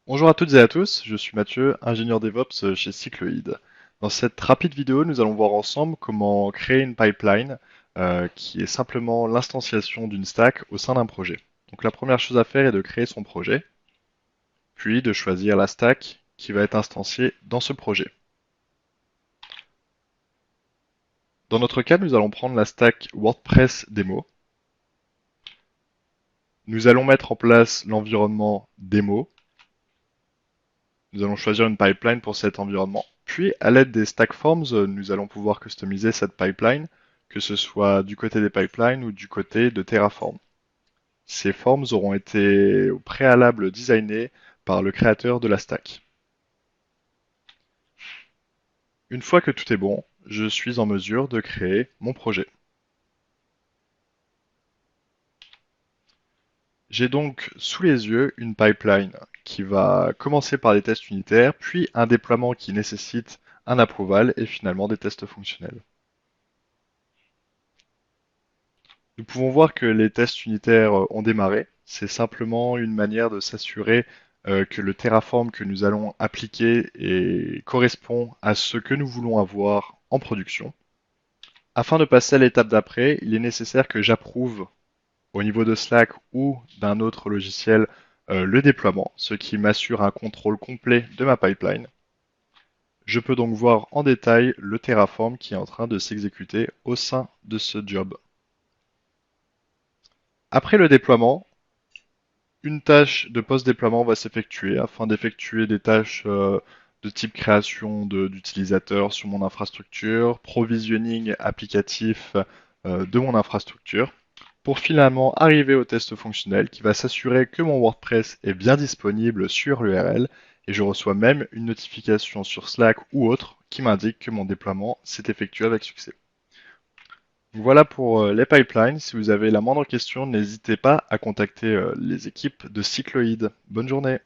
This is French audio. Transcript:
Bonjour à toutes et à tous, je suis Mathieu, ingénieur DevOps chez Cycloid. Dans cette rapide vidéo, nous allons voir ensemble comment créer une pipeline qui est simplement l'instanciation d'une stack au sein d'un projet. Donc la première chose à faire est de créer son projet, puis de choisir la stack qui va être instanciée dans ce projet. Dans notre cas, nous allons prendre la stack WordPress Demo. Nous allons mettre en place l'environnement démo. Nous allons choisir une pipeline pour cet environnement. Puis, à l'aide des stack forms, nous allons pouvoir customiser cette pipeline, que ce soit du côté des pipelines ou du côté de Terraform. Ces forms auront été au préalable designées par le créateur de la stack. Une fois que tout est bon, je suis en mesure de créer mon projet. J'ai donc sous les yeux une pipeline qui va commencer par des tests unitaires, puis un déploiement qui nécessite un approval et finalement des tests fonctionnels. Nous pouvons voir que les tests unitaires ont démarré. C'est simplement une manière de s'assurer que le Terraform que nous allons appliquer correspond à ce que nous voulons avoir en production. Afin de passer à l'étape d'après, il est nécessaire que j'approuve au niveau de Slack ou d'un autre logiciel le déploiement, ce qui m'assure un contrôle complet de ma pipeline. Je peux donc voir en détail le Terraform qui est en train de s'exécuter au sein de ce job. Après le déploiement, une tâche de post-déploiement va s'effectuer afin d'effectuer des tâches de type création d'utilisateurs sur mon infrastructure, provisioning applicatif de mon infrastructure, pour finalement arriver au test fonctionnel qui va s'assurer que mon WordPress est bien disponible sur l'URL et je reçois même une notification sur Slack ou autre qui m'indique que mon déploiement s'est effectué avec succès. Voilà pour les pipelines. Si vous avez la moindre question, n'hésitez pas à contacter les équipes de Cycloid. Bonne journée.